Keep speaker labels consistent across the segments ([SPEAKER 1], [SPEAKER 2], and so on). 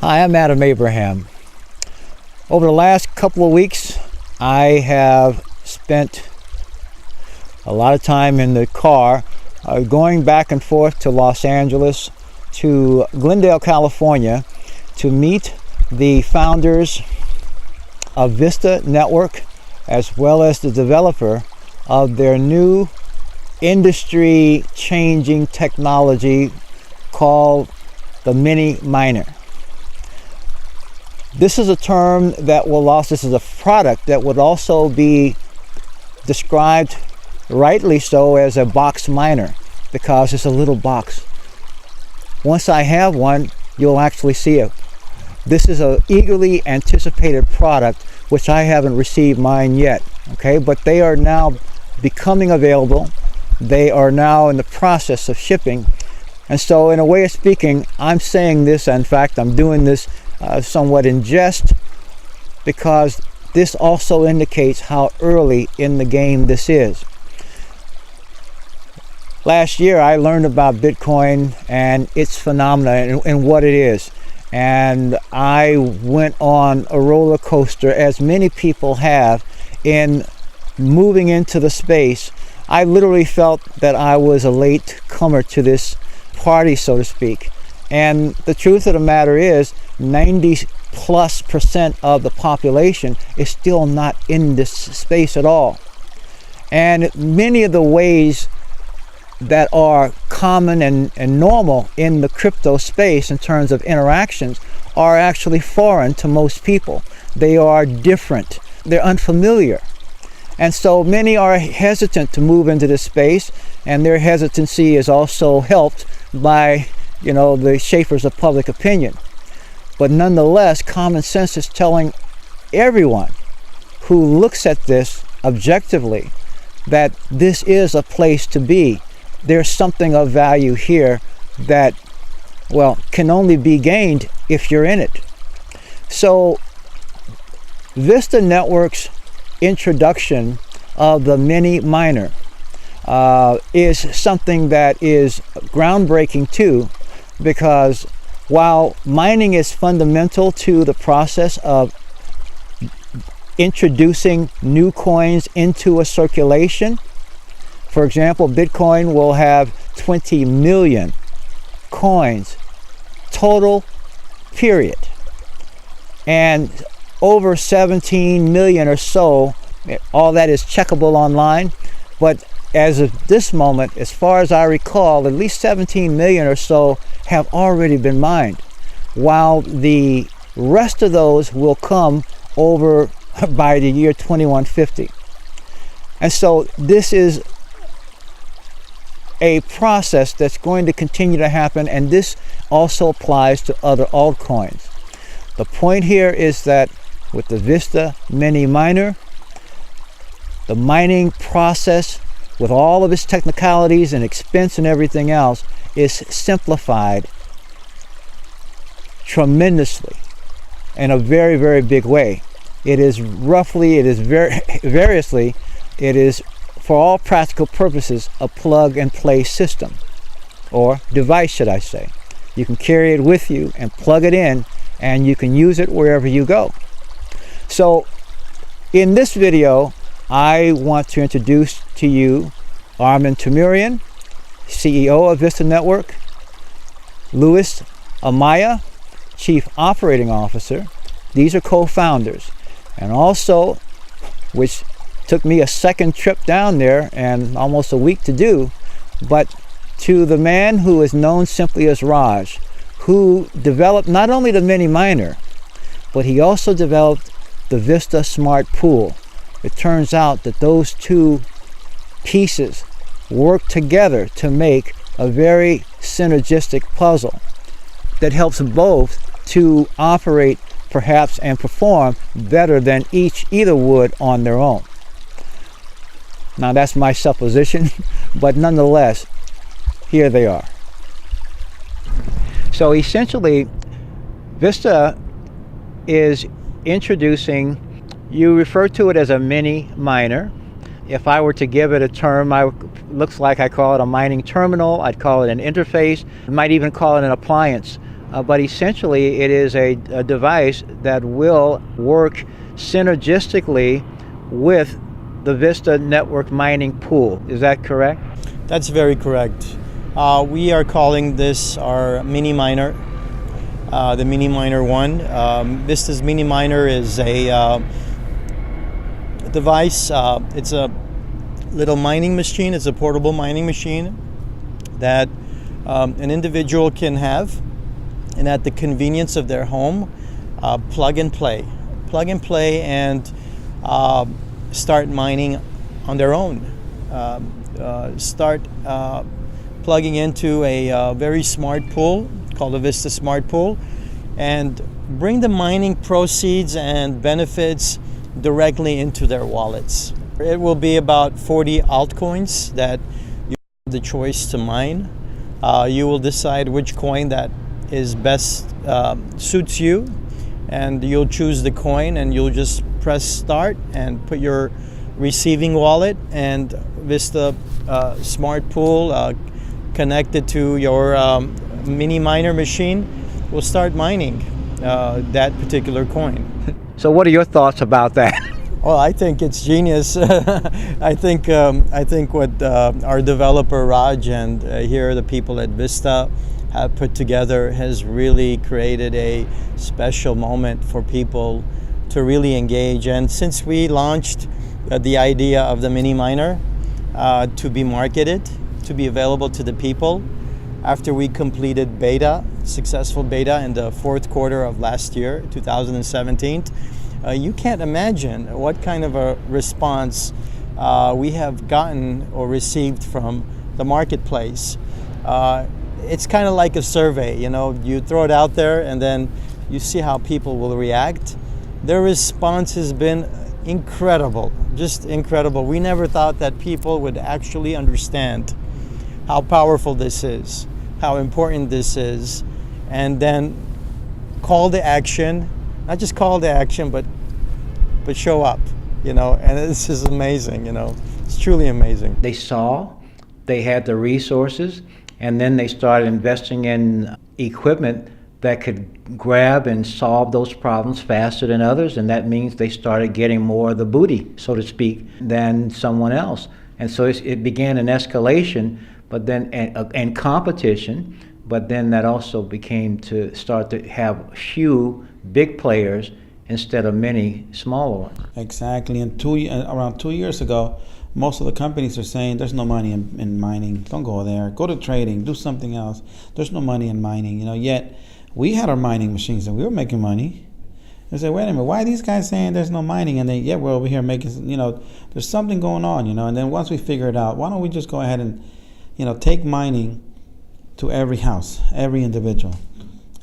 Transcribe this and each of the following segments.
[SPEAKER 1] Hi, I'm Adam Abraham. Over the last couple of weeks, I have spent a lot of time in the car going back and forth to Los Angeles, to Glendale, California, to meet the founders of VISTA Network, as well as the developer of their new industry-changing technology called the mini miner. This is a term that will also, this is a product that would also be described, rightly so, as a box miner, because it's a little box. Once I have one, you'll actually see it. This is an eagerly anticipated product, which I haven't received mine yet, okay? But they are now becoming available. They are now in the process of shipping. And so, in a way of speaking, I'm saying this, in fact, I'm doing this somewhat in jest, because this also indicates how early in the game this is. Last year I learned about Bitcoin and its phenomena and what it is, and I went on a roller coaster, as many people have, in moving into the space. I literally felt that I was a late comer to this party, so to speak. And the truth of the matter is, 90+% of the population is still not in this space at all. And many of the ways that are common and normal in the crypto space in terms of interactions are actually foreign to most people. They are different. They're unfamiliar. And so many are hesitant to move into this space, and their hesitancy is also helped by, the shapers of public opinion. But nonetheless, common sense is telling everyone who looks at this objectively that this is a place to be. There's something of value here that, can only be gained if you're in it. So, VISTA Network's introduction of the mini miner is something that is groundbreaking too, because while mining is fundamental to the process of introducing new coins into a circulation, for example, Bitcoin will have 20 million coins total, period. And over 17 million or so, all that is checkable online. But as of this moment, as far as I recall, at least 17 million or so have already been mined, while the rest of those will come over by the year 2150. And so this is a process that's going to continue to happen, and this also applies to other altcoins. The point here is that with the VISTA mini miner, the mining process, with all of its technicalities and expense and everything else, is simplified tremendously in a very, very big way. It is variously, for all practical purposes, a plug and play system, or device, should I say. You can carry it with you and plug it in, and you can use it wherever you go. So in this video, I want to introduce to you Armen Temurian, CEO of VISTA Network, Amaya, Chief Operating Officer. These are co-founders. And also, which took me a second trip down there and almost a week to do, but to the man who is known simply as Raj, who developed not only the mini miner, but he also developed the VISTA Smart Pool. It turns out that those two pieces work together to make a very synergistic puzzle that helps both to operate perhaps and perform better than either would on their own. Now that's my supposition, but nonetheless, here they are. So essentially, VISTA is introducing, you refer to it as a mini miner. If I were to give it a term, looks like I call it a mining terminal. I'd call it an interface. I might even call it an appliance but essentially it is a device that will work synergistically with the VISTA Network mining pool. Is that correct?
[SPEAKER 2] That's very correct. We are calling this our mini miner, the mini miner 1. VISTA's mini miner is a device. It's a little mining machine. It's a portable mining machine that an individual can have, and at the convenience of their home, plug and play and start mining on their own. Start plugging into a very smart pool called the VISTA Smart Pool, and bring the mining proceeds and benefits directly into their wallets. It will be about 40 altcoins that you have the choice to mine. You will decide which coin that is best suits you, and you'll choose the coin, and you'll just press start and put your receiving wallet and VISTA Smart Pool connected to your mini miner machine will start mining that particular coin.
[SPEAKER 1] So what are your thoughts about that?
[SPEAKER 2] Well, I think it's genius. I think what our developer Raj and here the people at VISTA have put together has really created a special moment for people to really engage. And since we launched the idea of the mini miner to be marketed, to be available to the people, after we completed successful beta in the fourth quarter of last year, 2017, you can't imagine what kind of a response we have gotten or received from the marketplace. It's kind of like a survey, you throw it out there and then you see how people will react. Their response has been incredible, just incredible. We never thought that people would actually understand how powerful this is, how important this is, and then call to action, not just call to action, but show up, and this is amazing, it's truly amazing.
[SPEAKER 1] They saw, they had the resources, and then they started investing in equipment that could grab and solve those problems faster than others, and that means they started getting more of the booty, so to speak, than someone else. And so it began an escalation, but then and competition, but then that also became to start to have few big players instead of many smaller ones.
[SPEAKER 3] Exactly, and around 2 years ago, most of the companies are saying there's no money in mining. Don't go there. Go to trading. Do something else. There's no money in mining. Yet we had our mining machines and we were making money. They say, wait a minute, why are these guys saying there's no mining? And we're over here making. There's something going on. And then once we figure it out, why don't we just go ahead and, take mining to every house, every individual,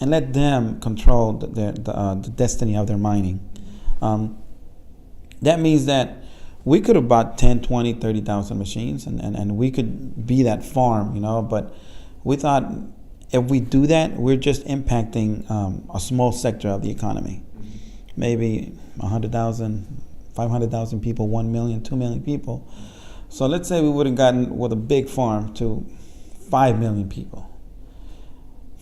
[SPEAKER 3] and let them control the destiny of their mining. That means that we could have bought 10, 20, 30,000 machines and we could be that farm, but we thought if we do that, we're just impacting a small sector of the economy. Maybe 100,000, 500,000 people, 1 million, 2 million people. So let's say we would have gotten with a big farm to 5 million people.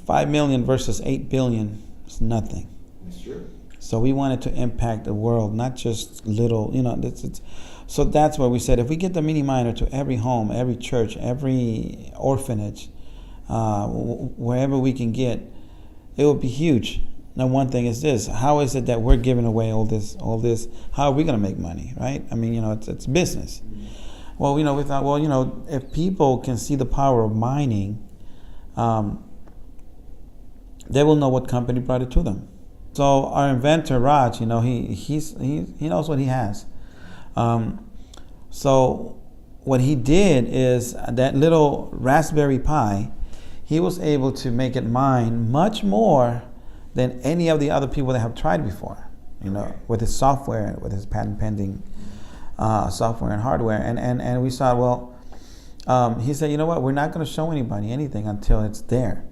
[SPEAKER 3] 5 million versus 8 billion is nothing.
[SPEAKER 1] That's true.
[SPEAKER 3] So we wanted to impact the world, not just little, so that's why we said if we get the mini miner to every home, every church, every orphanage, wherever we can get, it will be huge. Now, one thing is this: how is it that we're giving away all this? How are we going to make money, right? I mean, it's business. Well, we thought, if people can see the power of mining, they will know what company brought it to them. So our inventor Raj, he knows what he has. So what he did is that little Raspberry Pi, he was able to make it mine much more than any of the other people that have tried before. With his software, with his patent pending software and hardware, and we saw, he said, we're not going to show anybody anything until it's there.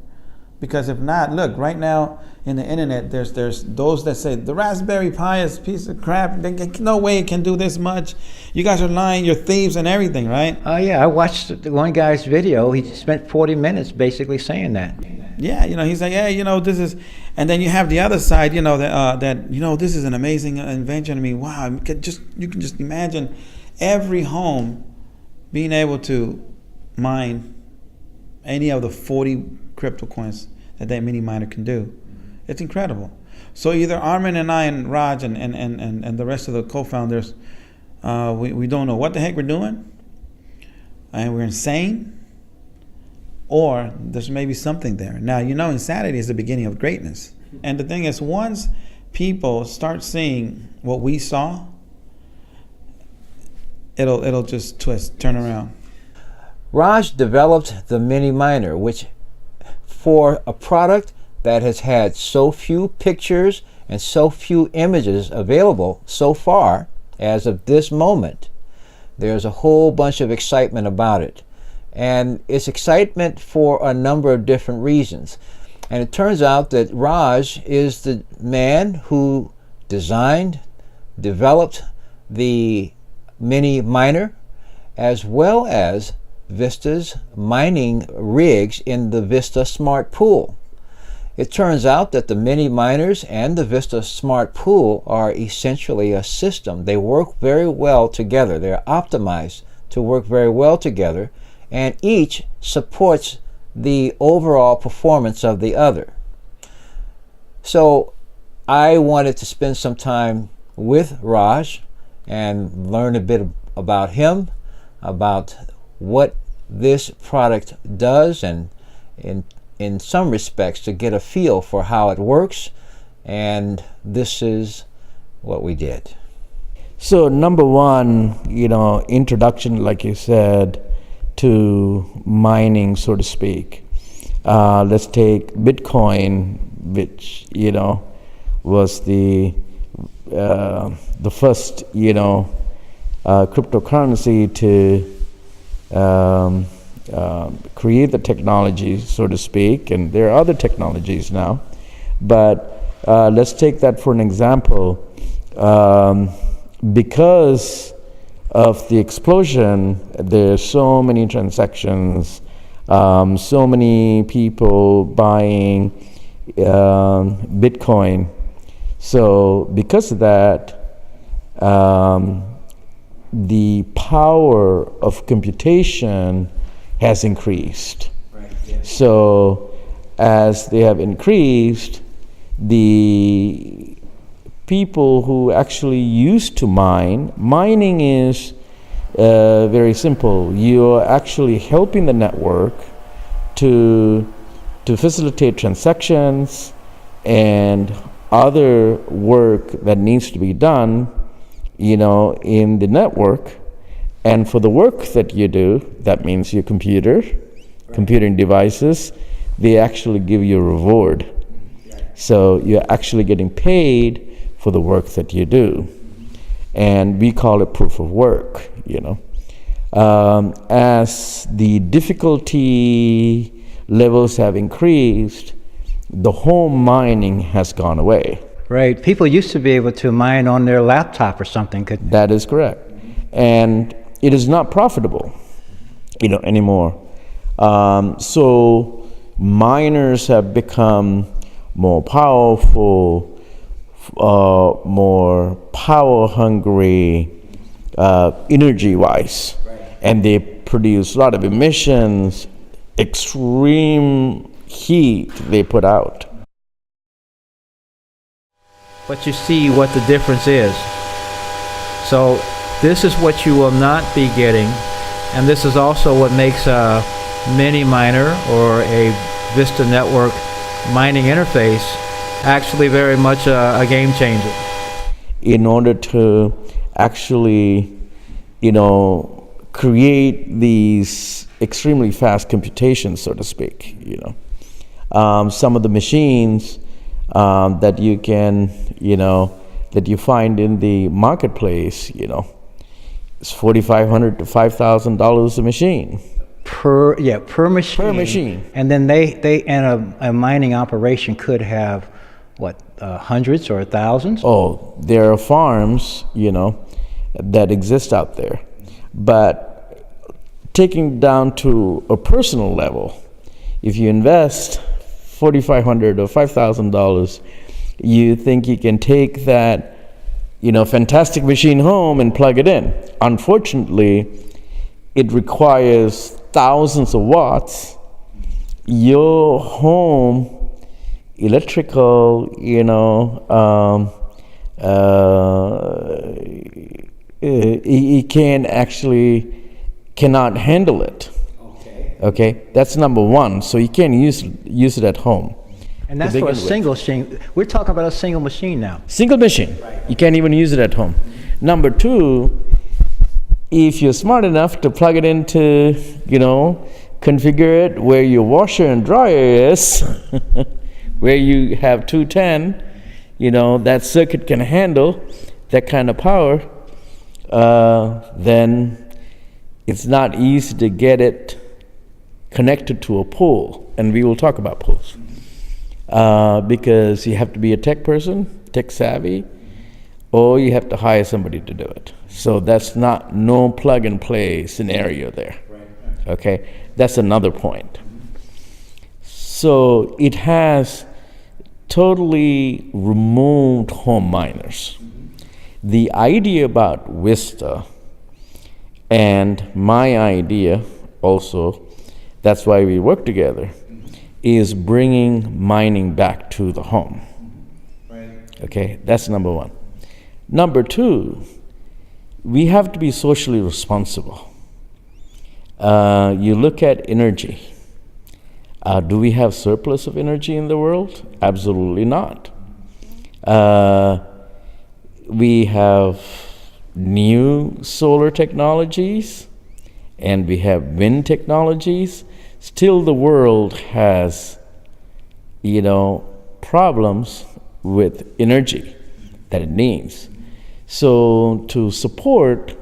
[SPEAKER 3] Because if not, look, right now in the internet, there's those that say the Raspberry Pi is a piece of crap. No way it can do this much. You guys are lying. You're thieves and everything, right?
[SPEAKER 1] Oh yeah, I watched one guy's video. He spent 40 minutes basically saying that.
[SPEAKER 3] Yeah, he's like, yeah, this is, and then you have the other side, that this is an amazing invention. I mean, wow, you can just imagine every home being able to mine any of the 40 crypto coins that mini miner can do. It's incredible. So either Armen and I and Raj and the rest of the co-founders, we don't know what the heck we're doing, and we're insane, or there's maybe something there. Now, insanity is the beginning of greatness. And the thing is, once people start seeing what we saw, it'll just turn around.
[SPEAKER 1] Raj developed the mini miner, which for a product that has had so few pictures and so few images available so far as of this moment, there's a whole bunch of excitement about it. And it's excitement for a number of different reasons. And it turns out that Raj is the man who designed, developed the mini miner, as well as Vista's mining rigs in the Vista Smart Pool. It turns out that the mini miners and the Vista Smart Pool are essentially a system. They work very well together. They're optimized to work very well together, and each supports the overall performance of the other. So I wanted to spend some time with Raj and learn a bit about him, about what this product does, and in some respects to get a feel for how it works. And this is what we did.
[SPEAKER 4] So number one, introduction, like you said, to mining, so to speak. Let's take Bitcoin, which was the first cryptocurrency to create the technology, so to speak, and there are other technologies now. But let's take that for an example. Because of the explosion, there's so many transactions, so many people buying Bitcoin. So because of that, the power of computation has increased. Right, yeah. So as they have increased, the people who actually used to mining is very simple. You are actually helping the network to facilitate transactions and other work that needs to be done, in the network. And for the work that you do, that means your computing devices, they actually give you a reward. So you're actually getting paid for the work that you do. And we call it proof of work, As the difficulty levels have increased, the home mining has gone away.
[SPEAKER 1] Right. People used to be able to mine on their laptop or something.
[SPEAKER 4] That is correct. And it is not profitable, anymore. So miners have become more powerful, more power hungry, energy-wise. Right. And they produce a lot of emissions, extreme heat they put out.
[SPEAKER 1] But you see what the difference is. So this is what you will not be getting, and this is also what makes a mini miner or a VISTA Network mining interface actually very much a game changer.
[SPEAKER 4] In order to actually, create these extremely fast computations, so to speak, some of the machines that you can, that you find in the marketplace, it's $4,500 to $5,000 a machine.
[SPEAKER 1] Per machine.
[SPEAKER 4] Per machine.
[SPEAKER 1] And then they and a mining operation could have hundreds or thousands?
[SPEAKER 4] Oh, there are farms, that exist out there. But taking down to a personal level, if you invest $4,500 or $5,000, you think you can take that, fantastic machine home and plug it in. Unfortunately, it requires thousands of watts. Your home electrical, it cannot handle it. Okay, that's number one. So you can't use it at home.
[SPEAKER 1] And that's for a single machine. We're talking about a single machine now.
[SPEAKER 4] Single machine. You can't even use it at home. Number two, if you're smart enough to plug it into, configure it where your washer and dryer is, where you have 210, that circuit can handle that kind of power, then it's not easy to get it connected to a pole. And we will talk about poles. Because you have to be a tech person, tech savvy, or you have to hire somebody to do it. So that's no plug and play scenario there. Okay, that's another point. So it has totally removed home miners. The idea about VISTA and my idea also, that's why we work together, is bringing mining back to the home. Okay, that's number one. Number two, we have to be socially responsible. You look at energy. Do we have surplus of energy in the world? Absolutely not. We have new solar technologies and we have wind technologies. Still the world has, problems with energy that it needs. So to support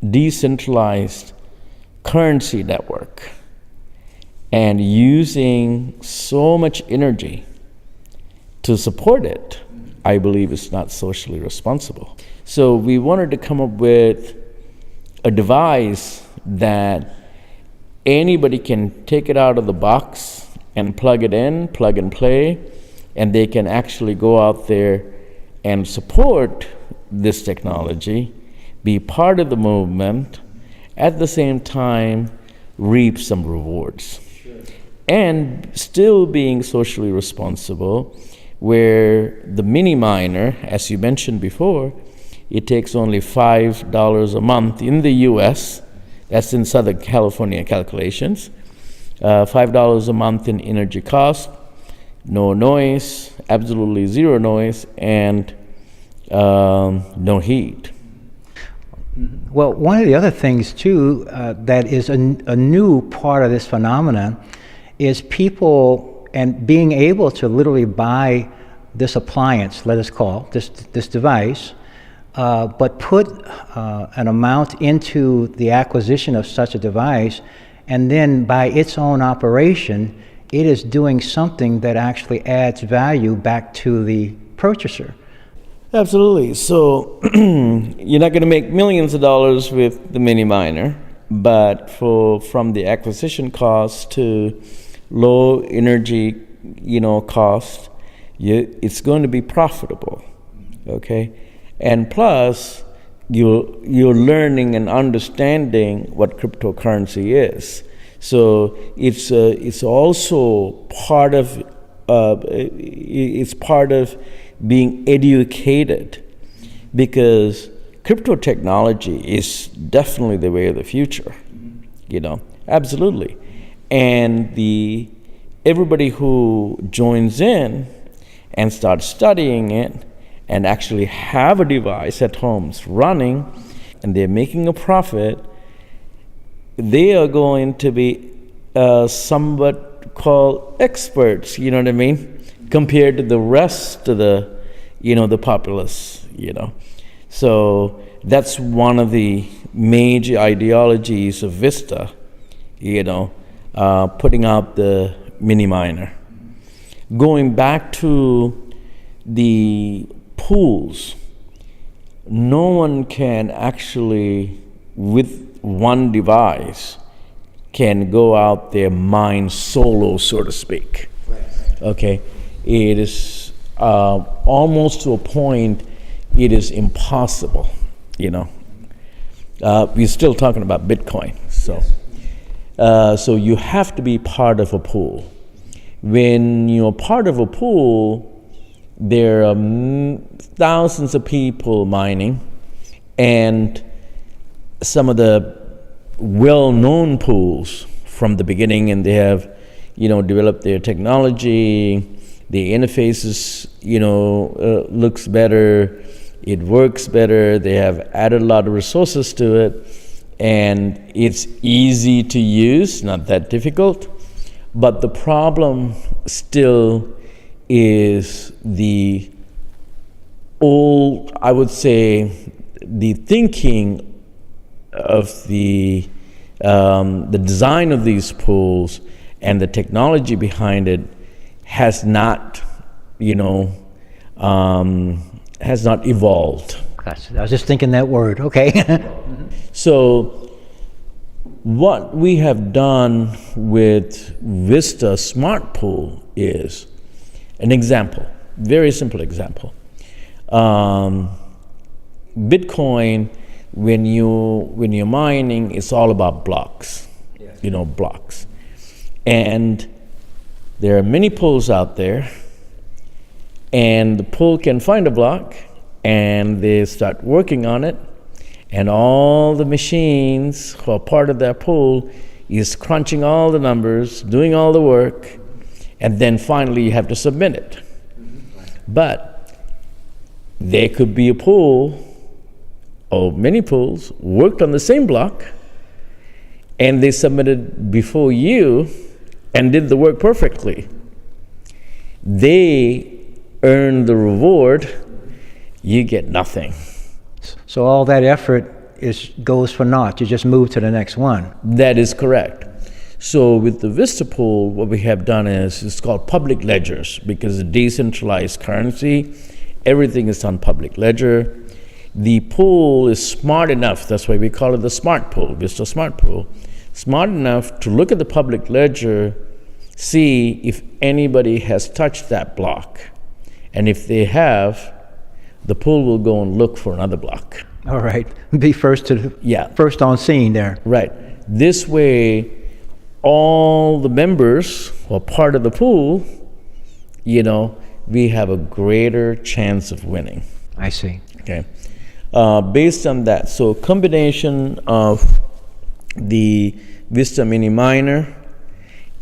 [SPEAKER 4] decentralized currency network and using so much energy to support it, I believe is not socially responsible. So we wanted to come up with a device that anybody can take it out of the box and plug it in, plug and play, and they can actually go out there and support this technology, be part of the movement, at the same time reap some rewards. Sure. And still being socially responsible, where the mini miner, as you mentioned before, it takes only $5 a month in the US, that's in Southern California calculations, $5 a month in energy cost, no noise, absolutely zero noise, and no heat.
[SPEAKER 1] Well, one of the other things too that is a new part of this phenomenon is people and being able to literally buy this appliance, let us call this device, but put an amount into the acquisition of such a device, and then by its own operation, it is doing something that actually adds value back to the purchaser.
[SPEAKER 4] Absolutely. So you're not going to make millions of dollars with the mini miner, but from the acquisition cost to low energy, cost, it's going to be profitable. Okay, and plus you're learning and understanding what cryptocurrency is. So it's also part of being educated, because crypto technology is definitely the way of the future, absolutely. And everybody who joins in and starts studying it and actually have a device at home running and they're making a profit, they are going to be somewhat called experts, compared to the rest of the populace, So that's one of the major ideologies of VISTA, putting out the mini miner. Going back to the pools, no one can actually, with one device, can go out there, mine solo, so to speak. Okay, it is almost to a point, it is impossible, you know. We're still talking about Bitcoin, so. So you have to be part of a pool. When you're part of a pool, there are thousands of people mining, and some of the well-known pools from the beginning, and they have, developed their technology, the interfaces, looks better, it works better, they have added a lot of resources to it, and it's easy to use, not that difficult. But the problem still is the old, I would say, the thinking of the design of these pools and the technology behind it has not, has not evolved.
[SPEAKER 1] I was just thinking that word, okay.
[SPEAKER 4] So what we have done with VISTA Smart Pool is an example, very simple example. Bitcoin, when you're mining, it's all about blocks, blocks. And there are many pools out there, and the pool can find a block, and they start working on it, and all the machines who are part of that pool is crunching all the numbers, doing all the work, and then finally you have to submit it. But there could be a pool, or many pools, worked on the same block, and they submitted before you and did the work perfectly. They earn the reward, you get nothing.
[SPEAKER 1] So all that effort goes for naught. You just move to the next one.
[SPEAKER 4] That is correct. So with the VISTA pool, what we have done is it's called public ledgers, because it's a decentralized currency. Everything is on public ledger. The pool is smart enough, that's why we call it the smart pool, VISTA Smart Pool, smart enough to look at the public ledger, see if anybody has touched that block. And if they have, the pool will go and look for another block.
[SPEAKER 1] All right, be first on scene there.
[SPEAKER 4] Right. This way, all the members who are part of the pool, we have a greater chance of winning.
[SPEAKER 1] I see.
[SPEAKER 4] Okay. Based on that, so combination of the VISTA Mini Miner,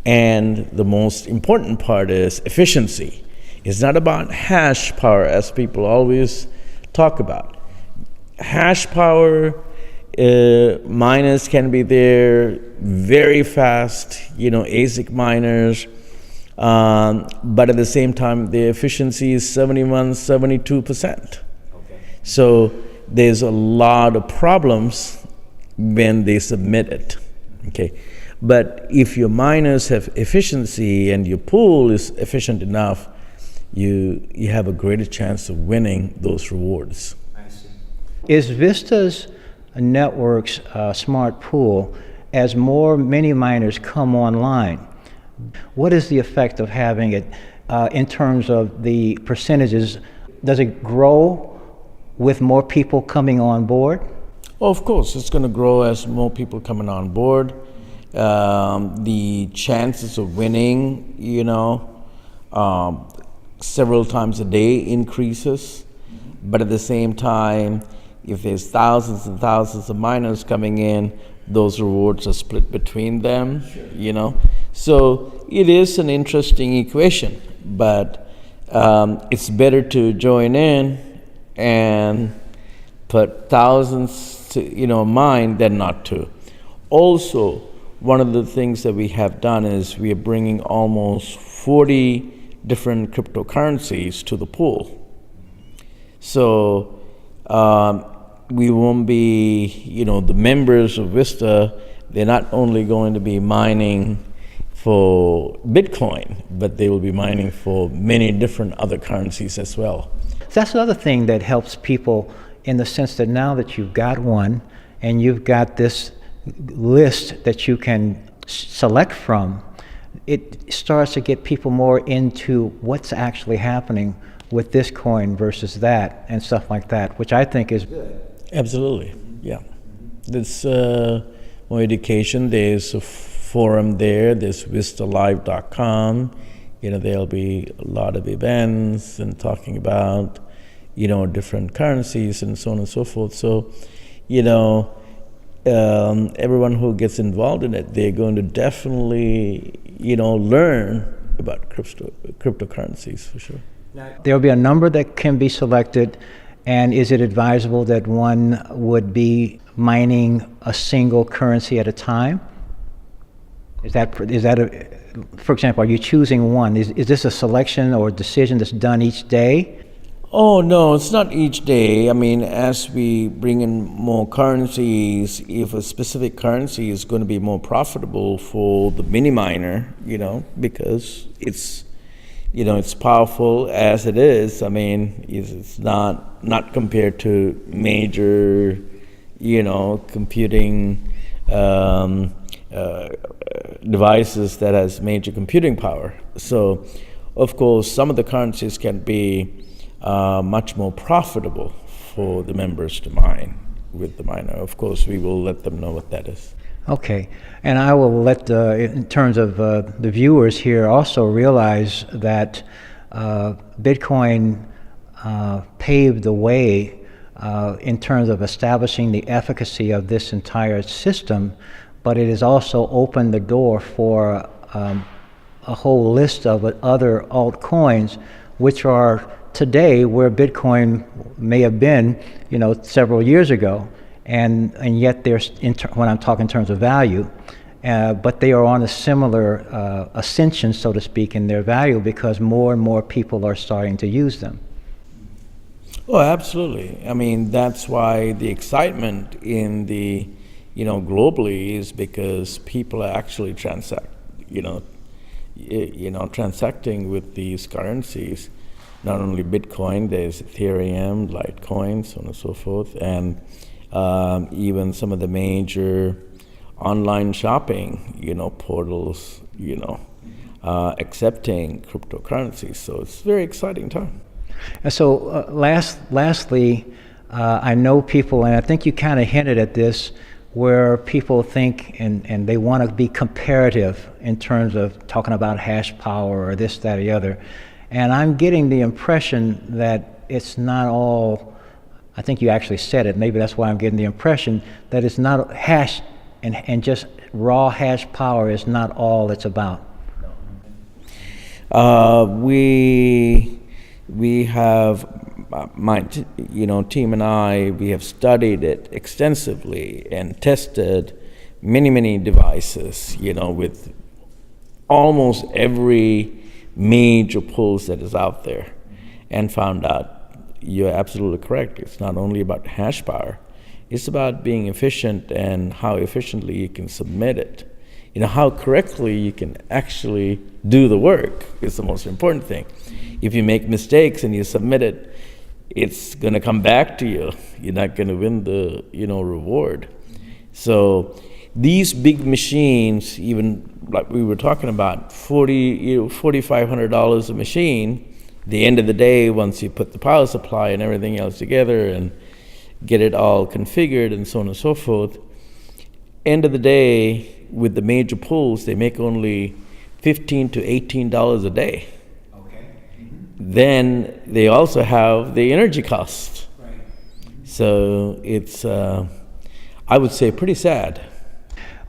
[SPEAKER 4] and the most important part is efficiency. It's not about hash power, as people always talk about. Hash power, miners can be there very fast, ASIC miners, but at the same time, the efficiency is 72%. So there's a lot of problems when they submit it, okay? But if your miners have efficiency and your pool is efficient enough, you have a greater chance of winning those rewards.
[SPEAKER 1] I see. Is VISTA's Network's smart pool, as more mini miners come online, what is the effect of having it in terms of the percentages? Does it grow with more people coming on board?
[SPEAKER 4] Oh, of course, it's going to grow as more people coming on board. The chances of winning, several times a day increases. But at the same time, if there's thousands and thousands of miners coming in, those rewards are split between them, So it is an interesting equation, but it's better to join in and put thousands to mine than not to. Also, one of the things that we have done is we are bringing almost 40 different cryptocurrencies to the pool. So we won't be, the members of VISTA, they're not only going to be mining for Bitcoin, but they will be mining for many different other currencies as well.
[SPEAKER 1] That's another thing that helps people, in the sense that now that you've got one and you've got this list that you can select from, it starts to get people more into what's actually happening with this coin versus that and stuff like that, which I think is good.
[SPEAKER 4] Absolutely, yeah. There's more education. There's a forum there. There's VISTALive.com. There'll be a lot of events and talking about, different currencies and so on and so forth. So, everyone who gets involved in it, they're going to definitely, learn about cryptocurrencies for sure.
[SPEAKER 1] There'll be a number that can be selected, and is it advisable that one would be mining a single currency at a time? For example, are you choosing one? Is this a selection or decision that's done each day?
[SPEAKER 4] Oh, no, it's not each day. I mean, as we bring in more currencies, if a specific currency is going to be more profitable for the mini miner, because it's powerful as it is. I mean, it's not compared to major, computing devices that has major computing power. So, of course, some of the currencies can be much more profitable for the members to mine with the miner. Of course, we will let them know what that is.
[SPEAKER 1] Okay, and I will let, in terms of the viewers here, also realize that Bitcoin paved the way in terms of establishing the efficacy of this entire system, but it has also opened the door for a whole list of other altcoins, which are today where Bitcoin may have been, several years ago, and yet they're when I'm talking in terms of value, but they are on a similar ascension, so to speak, in their value because more and more people are starting to use them.
[SPEAKER 4] Oh, absolutely. I mean, that's why the excitement in the, globally is because people are actually transacting with these currencies. Not only Bitcoin, there's Ethereum, Litecoin, so on and so forth, and even some of the major online shopping, portals, accepting cryptocurrencies. So it's a very exciting time.
[SPEAKER 1] And so lastly, I know people, and I think you kind of hinted at this, where people think and they want to be comparative in terms of talking about hash power or this, that, or the other. And I'm getting the impression that it's not all, I think you actually said it, maybe that's why I'm getting the impression that it's not hash and just raw hash power is not all it's about.
[SPEAKER 4] We have, my team and I, we have studied it extensively and tested many devices, with almost every major pools that is out there, and found out you're absolutely correct. It's not only about hash power, it's about being efficient and how efficiently you can submit it. How correctly you can actually do the work is the most important thing. If you make mistakes and you submit it, it's going to come back to you. You're not going to win the reward. So these big machines, even like we were talking about, $4,500 a machine. The end of the day, once you put the power supply and everything else together and get it all configured and so on and so forth, end of the day, with the major pools, they make only $15 to $18 a day. Okay. Mm-hmm. Then they also have the energy cost. Right. So it's, I would say, pretty sad.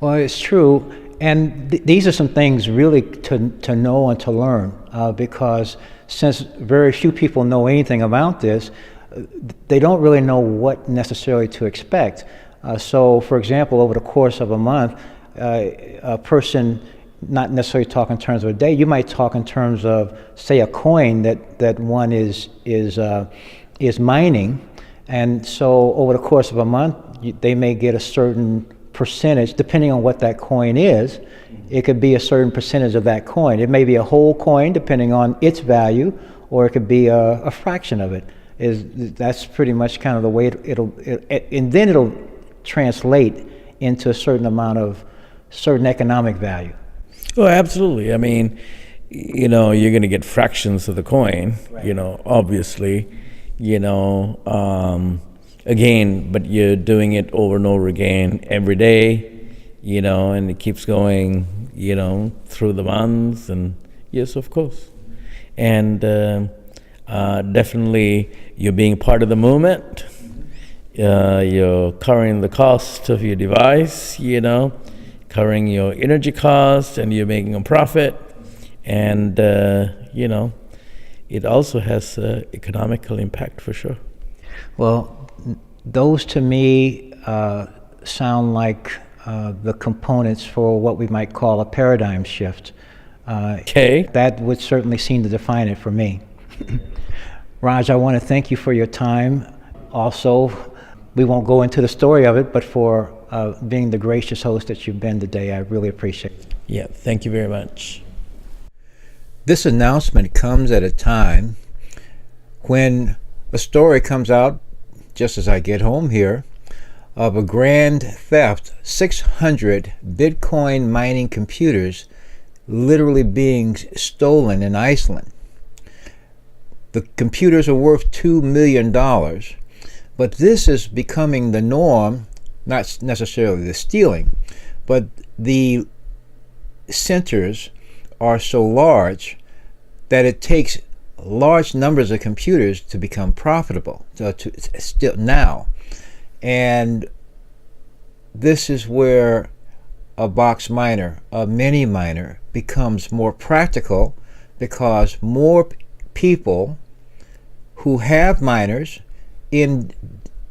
[SPEAKER 1] Well, it's true. And these are some things really to know and to learn, because since very few people know anything about this, they don't really know what necessarily to expect. So, for example, over the course of a month, a person, not necessarily talk in terms of a day, you might talk in terms of, say, a coin that one is mining, and so over the course of a month, they may get a certain percentage, depending on what that coin is. It could be a certain percentage of that coin. It may be a whole coin, depending on its value, or it could be a fraction of it. That's pretty much kind of the way and then it'll translate into a certain amount of certain economic value.
[SPEAKER 4] Oh, absolutely. I mean, you're going to get fractions of the coin, obviously, again, but you're doing it over and over again every day, and it keeps going, through the months, and yes, of course. And definitely you're being part of the movement. You're covering the cost of your device, covering your energy costs, and you're making a profit. And, it also has economical impact for sure.
[SPEAKER 1] Well, those to me sound like the components for what we might call a paradigm shift.
[SPEAKER 4] Okay.
[SPEAKER 1] That would certainly seem to define it for me. Raj, I want to thank you for your time. Also, we won't go into the story of it, but for being the gracious host that you've been today, I really appreciate it.
[SPEAKER 4] Yeah, thank you very much.
[SPEAKER 1] This announcement comes at a time when a story comes out, just as I get home here, of a grand theft, 600 Bitcoin mining computers literally being stolen in Iceland. The computers are worth $2 million, but this is becoming the norm, not necessarily the stealing, but the centers are so large that it takes large numbers of computers to become profitable still now. And this is where a box miner, a mini miner, becomes more practical, because more people who have miners in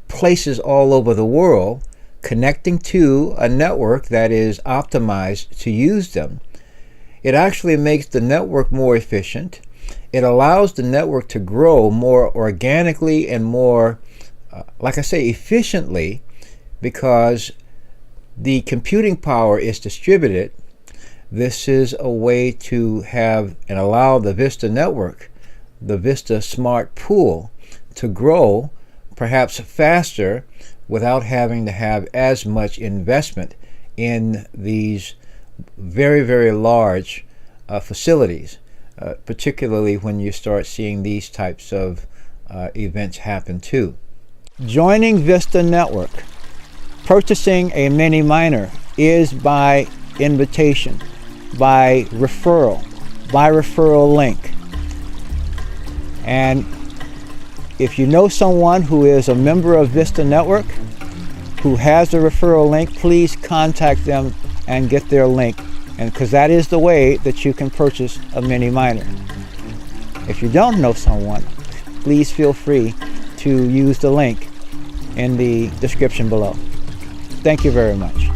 [SPEAKER 1] places all over the world connecting to a network that is optimized to use them. It actually makes the network more efficient. It allows the network to grow more organically and more, like I say, efficiently, because the computing power is distributed. This is a way to have and allow the VISTA network, the VISTA Smart Pool, to grow perhaps faster without having to have as much investment in these very, very large facilities, particularly when you start seeing these types of events happen too. Joining VISTA Network, purchasing a mini miner, is by invitation, by referral link. And if you know someone who is a member of VISTA Network who has a referral link, please contact them and get their link, and because that is the way that you can purchase a mini miner. If you don't know someone, please feel free to use the link in the description below. Thank you very much.